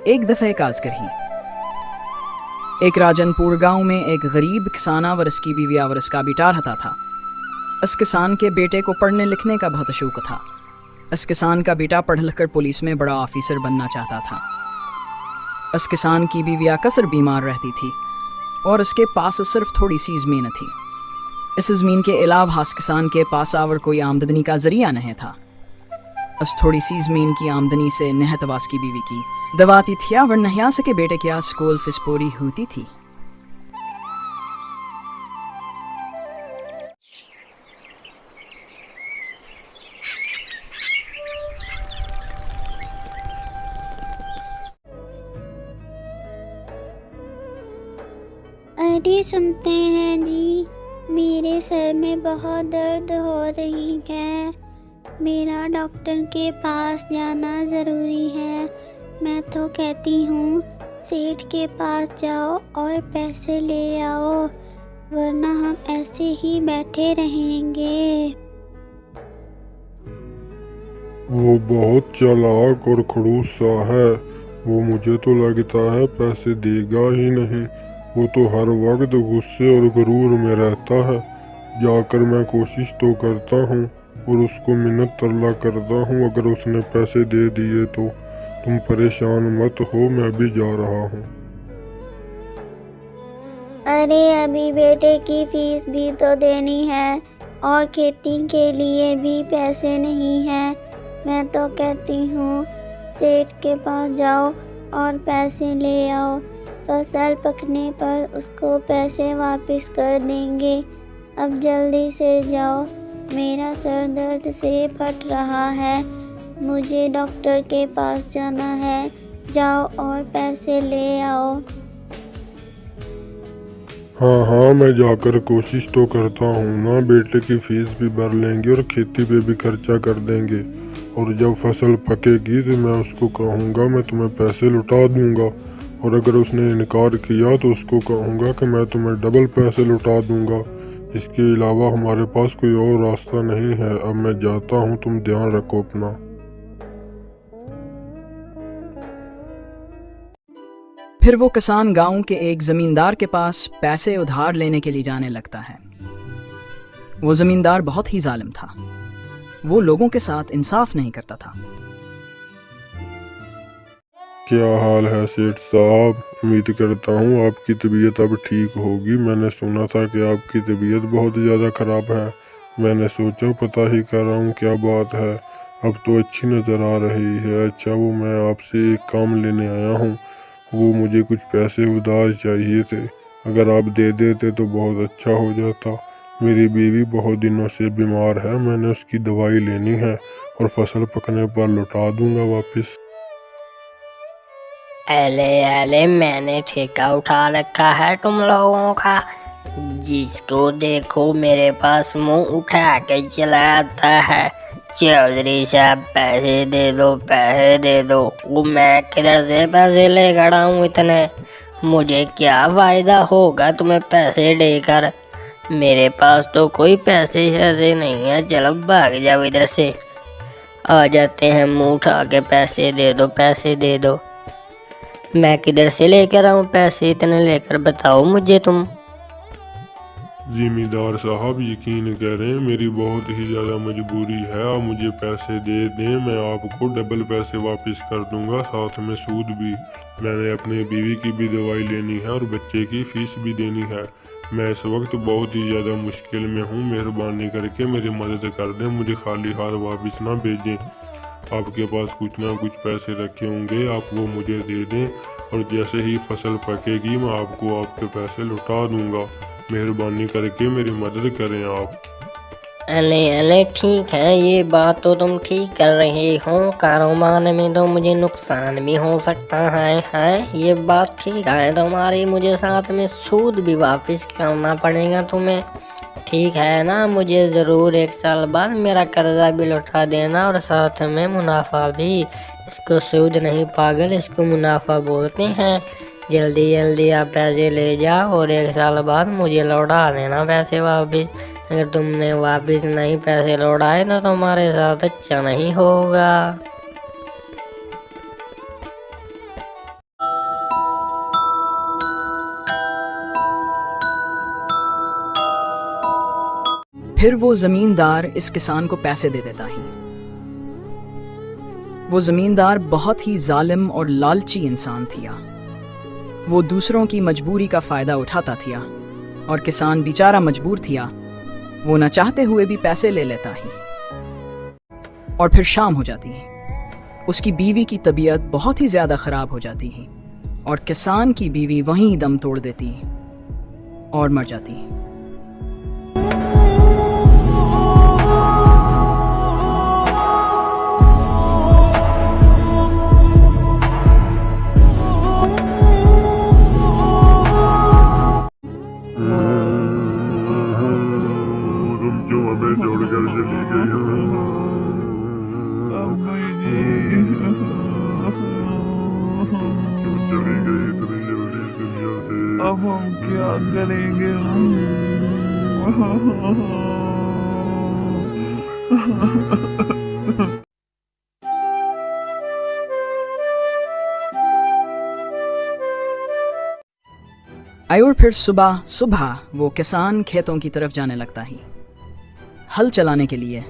एक दफ़ा एक आजकर ही एक राजनपुर गांव में एक गरीब किसाना व उसकी बीवी और उसका बेटा रहता था। इस किसान के बेटे को पढ़ने लिखने का बहुत शौक था। इस किसान का बेटा पढ़ लिखकर पुलिस में बड़ा ऑफिसर बनना चाहता था। इस किसान की बीवी अक्सर बीमार रहती थी और उसके पास सिर्फ थोड़ी सी ज़मीन थी। इस ज़मीन के अलावा इस किसान के पास और कोई आमदनी का जरिया नहीं था। इस थोड़ी सी ज़मीन की आमदनी से नहतवास की बीवी की दवाती थी और नहियास के बेटे की स्कूल फीस पूरी होती थी। अरे सुनते हैं जी, मेरे सर में बहुत दर्द हो रही है। मेरा डॉक्टर के पास जाना ज़रूरी है। मैं तो कहती हूँ सेठ के पास जाओ और पैसे ले आओ, वरना हम ऐसे ही बैठे रहेंगे। वो बहुत चालाक और खड़ूस सा है। वो मुझे तो लगता है पैसे देगा ही नहीं। वो तो हर वक्त गुस्से और गुरूर में रहता है। जाकर मैं कोशिश तो करता हूँ और उसको मिन्नत तरला करता हूँ, अगर उसने पैसे दे दिए तो। तुम परेशान मत हो, मैं भी जा रहा हूँ। अरे अभी बेटे की फीस भी तो देनी है और खेती के लिए भी पैसे नहीं हैं। मैं तो कहती हूँ सेठ के पास जाओ और पैसे ले आओ। फसल पकने पर उसको पैसे वापस कर देंगे। अब जल्दी से जाओ, मेरा सर दर्द से फट रहा है। मुझे डॉक्टर के पास जाना है। जाओ और पैसे ले आओ। हाँ, मैं जाकर कोशिश तो करता हूँ ना। बेटे की फीस भी भर लेंगे और खेती पे भी खर्चा कर देंगे। और जब फसल पकेगी तो मैं उसको कहूँगा मैं तुम्हें पैसे लौटा दूँगा। और अगर उसने इनकार किया तो उसको कहूँगा कि मैं तुम्हें डबल पैसे लौटा दूँगा। इसके अलावा हमारे पास कोई और रास्ता नहीं है। अब मैं जाता हूँ, तुम ध्यान रखो अपना। फिर वो किसान गांव के एक जमींदार के पास पैसे उधार लेने के लिए जाने लगता है। वो जमींदार बहुत ही जालिम था। वो लोगों के साथ इंसाफ नहीं करता था। क्या हाल है सेठ साहब? उम्मीद करता हूँ आपकी तबीयत अब ठीक होगी। मैंने सुना था कि आपकी तबीयत बहुत ज़्यादा ख़राब है। मैंने सोचा पता ही कर रहा हूँ क्या बात है। अब तो अच्छी नज़र आ रही है। अच्छा, वो मैं आपसे एक काम लेने आया हूँ। वो मुझे कुछ पैसे उधार चाहिए थे। अगर आप दे देते तो बहुत अच्छा हो जाता। मेरी बीवी बहुत दिनों से बीमार है। मैंने उसकी दवाई लेनी है और फसल पकने पर लौटा दूँगा वापस। अले अले, मैंने ठेका उठा रखा है तुम लोगों का। जिसको देखो मेरे पास मुंह उठा के चला आता है। चौधरी साहब पैसे दे दो, पैसे दे दो। वो मैं किधर से पैसे ले खड़ा हूँ इतने? मुझे क्या फायदा होगा तुम्हें पैसे देकर? मेरे पास तो कोई पैसे ऐसे नहीं है। चलो भाग जाओ इधर से। आ जाते हैं मुंह उठा के, पैसे दे दो, पैसे दे दो। मैं किधर से लेकर आऊं पैसे इतने लेकर, बताओ मुझे तुम। जिमीदार साहब, यकीन करें मेरी बहुत ही ज़्यादा मजबूरी है। आप मुझे पैसे दे दें, मैं आपको डबल पैसे वापस कर दूंगा, साथ में सूद भी। मैंने अपनी बीवी की भी दवाई लेनी है और बच्चे की फीस भी देनी है। मैं इस वक्त बहुत ही ज़्यादा मुश्किल में हूँ। मेहरबानी करके मेरी मदद कर दें, मुझे खाली हाथ वापस ना भेजें। आपके पास कुछ ना कुछ पैसे रखे होंगे, आप वो मुझे दे दें और जैसे ही फसल पकेगी मैं आपको आपके पैसे लौटा दूंगा। मेहरबानी करके मेरी मदद करें आप। अले अले, ठीक है, ये बात तो तुम ठीक कर रहे हो। कारोबार में तो मुझे नुकसान भी हो सकता है, ये बात ठीक है तुम्हारी। मुझे साथ में सूद भी वापस करना पड़ेगा तुम्हें, ठीक है ना? मुझे ज़रूर 1 साल बाद मेरा कर्जा भी लौटा देना और साथ में मुनाफा भी। इसको सूद नहीं पागल, इसको मुनाफा बोलते हैं। जल्दी जल्दी आप पैसे ले जाओ और 1 साल बाद मुझे लौटा देना पैसे वापस। अगर तुमने वापस नहीं पैसे लौटाए तो तुम्हारे साथ अच्छा नहीं होगा। फिर वो जमींदार इस किसान को पैसे दे देता ही। वो जमींदार बहुत ही जालिम और लालची इंसान थिया। वो दूसरों की मजबूरी का फायदा उठाता थिया और किसान बेचारा मजबूर थिया। वो न चाहते हुए भी पैसे ले लेता ही। और फिर शाम हो जाती है। उसकी बीवी की तबीयत बहुत ही ज्यादा खराब हो जाती है और किसान की बीवी वहीं दम तोड़ देती है और मर जाती है। तुम क्यों हमें छोड़कर चली गई हो? क्यों चली गई इतनी जल्दी इस दुनिया से? अब हम क्या करेंगे? और फिर सुबह सुबह वो किसान खेतों की तरफ जाने लगता ही, हल चलाने के लिए।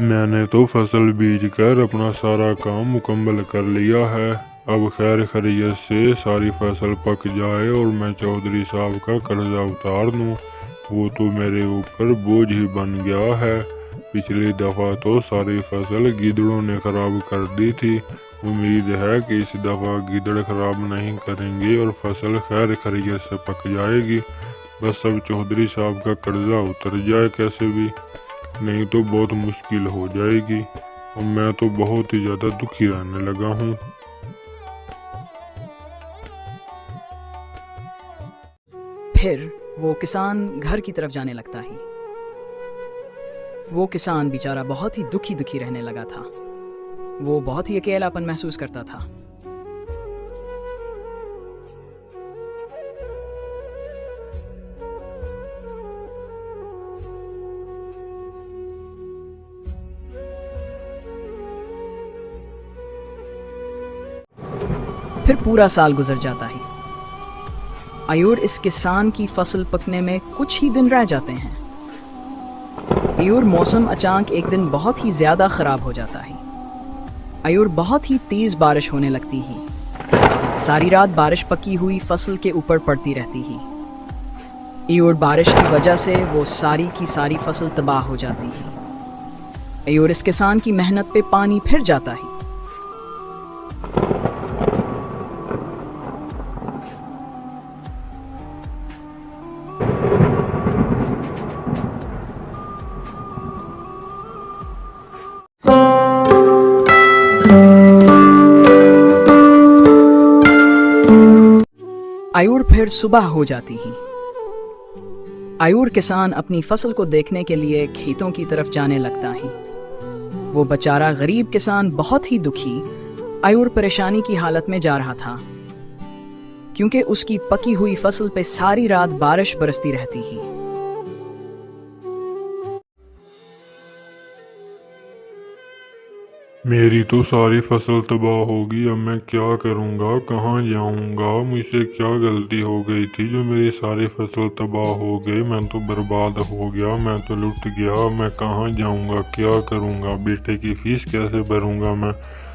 मैंने तो फसल बीज कर अपना सारा काम मुकम्मल कर लिया है। अब खैर खैरियत से सारी फसल पक जाए और मैं चौधरी साहब का कर्जा उतार दूँ। वो तो मेरे ऊपर बोझ ही बन गया है। पिछली दफ़ा तो सारी फसल गीदड़ों ने ख़राब कर दी थी। उम्मीद है कि इस दफ़ा गीदड़ ख़राब नहीं करेंगे और फसल खैर खैरियत से पक जाएगी। बस अब चौधरी साहब का कर्जा उतर जाए कैसे भी, नहीं तो बहुत मुश्किल हो जाएगी और मैं तो बहुत ही ज़्यादा दुखी रहने लगा हूँ। फिर वो किसान घर की तरफ जाने लगता ही। वो किसान बेचारा बहुत ही दुखी रहने लगा था। वो बहुत ही अकेलापन महसूस करता था। फिर पूरा साल गुजर जाता है और इस किसान की फसल पकने में कुछ ही दिन रह जाते हैं। और मौसम अचानक एक दिन बहुत ही ज्यादा खराब हो जाता है और बहुत ही तेज बारिश होने लगती है। सारी रात बारिश पकी हुई फसल के ऊपर पड़ती रहती है और बारिश की वजह से वो सारी की सारी फसल तबाह हो जाती है और इस किसान की मेहनत पे पानी फिर जाता है। और फिर सुबह हो जाती ही। और किसान अपनी फसल को देखने के लिए खेतों की तरफ जाने लगता है। वो बेचारा गरीब किसान बहुत ही दुखी और परेशानी की हालत में जा रहा था, क्योंकि उसकी पकी हुई फसल पे सारी रात बारिश बरसती रहती है। मेरी तो सारी फसल तबाह होगी। अब मैं क्या करूँगा, कहाँ जाऊँगा? मुझसे क्या गलती हो गई थी जो मेरी सारी फसल तबाह हो गई? मैं तो बर्बाद हो गया, मैं तो लुट गया। मैं कहाँ जाऊँगा, क्या करूँगा? बेटे की फीस कैसे भरूँगा मैं?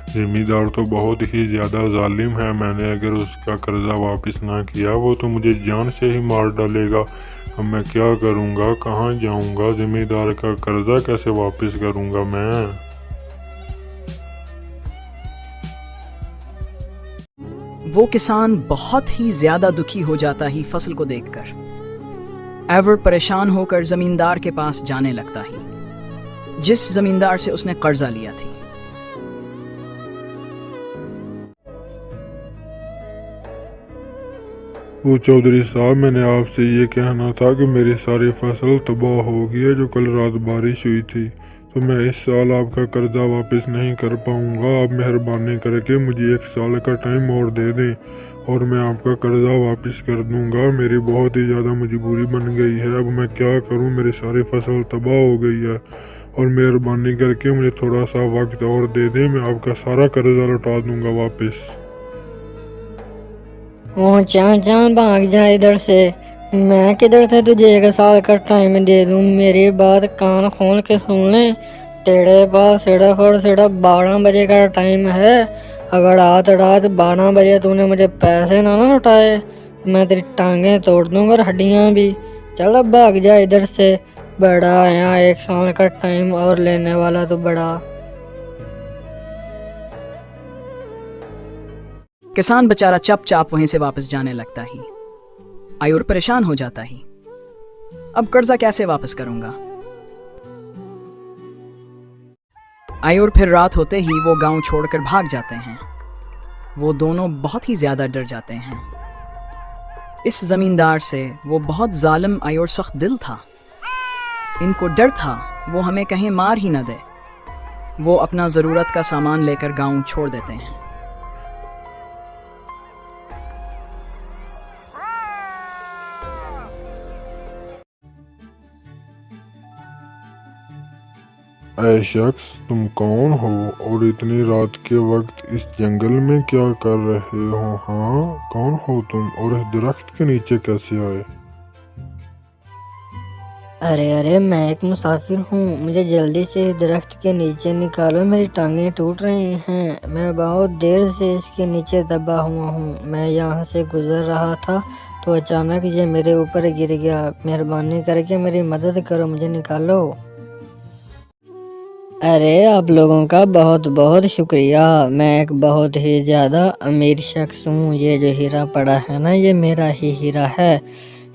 ज़िम्मेदार तो बहुत ही ज़्यादा जालिम है। मैंने अगर उसका कर्जा वापस ना किया वो तो मुझे जान से ही मार डालेगा। अब मैं क्या करूँगा, कहाँ जाऊँगा? ज़िम्मेदार का कर्जा कैसे वापस करूँगा मैं? वो किसान बहुत ही ज्यादा दुखी हो जाता ही फसल को देखकर। एवर परेशान होकर जमींदार के पास जाने लगता ही, जिस जमींदार से उसने कर्जा लिया थी। वो चौधरी साहब, मैंने आपसे ये कहना था कि मेरी सारी फसल तबाह हो गई है जो कल रात बारिश हुई थी, तो मैं इस साल आपका कर्जा वापस नहीं कर पाऊंगा। आप मेहरबानी करके मुझे 1 साल का टाइम और दे दें और मैं आपका कर्जा वापस कर दूंगा। मेरी बहुत ही ज़्यादा मजबूरी बन गई है। अब मैं क्या करूं, मेरी सारी फसल तबाह हो गई है और मेहरबानी करके मुझे थोड़ा सा वक्त और दे दें, मैं आपका सारा कर्जा लौटा दूंगा वापस। ओ चाचा भाग जा इधर से। मैं किधर से तुझे 1 साल का टाइम दे दूं? मेरी बात कान खोल के सुन ले। तेरे पास सिर्फ और सिर्फ 12 बजे का टाइम है। अगर रात 12 बजे तूने मुझे पैसे ना लौटाए तो मैं तेरी टांगें तोड़ दूंगा और हड्डियां भी। चल अब भाग जा इधर से। बड़ा यहाँ 1 साल का टाइम और लेने वाला तो बड़ा। किसान बेचारा चुपचाप वहीं से वापस जाने लगता ही। आयुर परेशान हो जाता ही, अब कर्जा कैसे वापस करूंगा? आयुर फिर रात होते ही वो गांव छोड़कर भाग जाते हैं। वो दोनों बहुत ही ज्यादा डर जाते हैं। इस जमींदार से वो बहुत जालिम आयुर सख्त दिल था। इनको डर था वो हमें कहीं मार ही न दे। वो अपना जरूरत का सामान लेकर गांव छोड़ देते हैं। ऐ शख्स, तुम कौन हो और इतनी रात के वक्त इस जंगल में क्या कर रहे हो? हाँ, कौन हो तुम और इस दरख्त के नीचे कैसे आए? अरे मैं एक मुसाफिर हूँ। मुझे जल्दी से इस दरख्त के नीचे निकालो, मेरी टांगें टूट रही हैं। मैं बहुत देर से इसके नीचे दबा हुआ हूँ। मैं यहाँ से गुजर रहा था तो अचानक ये मेरे ऊपर गिर गया। मेहरबानी करके मेरी मदद करो, मुझे निकालो। अरे आप लोगों का बहुत बहुत शुक्रिया। मैं एक बहुत ही ज़्यादा अमीर शख्स हूँ। ये जो हीरा पड़ा है ना, ये मेरा ही हीरा है।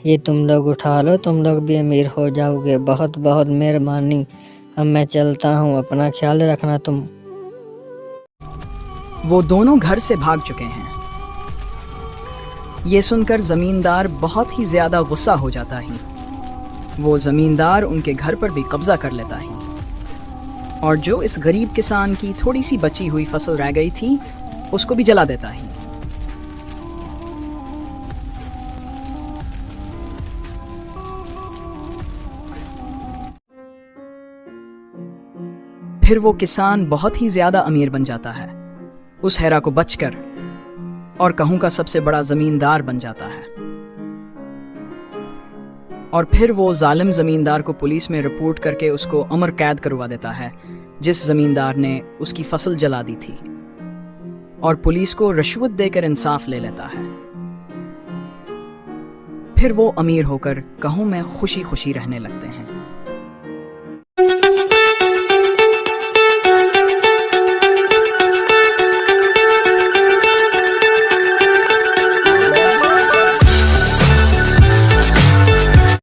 ये तुम लोग उठा लो, तुम लोग भी अमीर हो जाओगे। बहुत बहुत मेहरबानी। अब मैं चलता हूँ, अपना ख्याल रखना तुम। वो दोनों घर से भाग चुके हैं। ये सुनकर जमींदार बहुत ही ज्यादा गुस्सा हो जाता है। वो जमींदार उनके घर पर भी कब्जा कर लेता है और जो इस गरीब किसान की थोड़ी सी बची हुई फसल रह गई थी उसको भी जला देता है। फिर वो किसान बहुत ही ज्यादा अमीर बन जाता है, उस हेरा को बचकर, और कहूं का सबसे बड़ा जमींदार बन जाता है। और फिर वो जालिम जमींदार को पुलिस में रिपोर्ट करके उसको अमर कैद करवा देता है, जिस जमींदार ने उसकी फसल जला दी थी, और पुलिस को रिश्वत देकर इंसाफ ले लेता है। फिर वो अमीर होकर कहूं में खुशी खुशी रहने लगते हैं।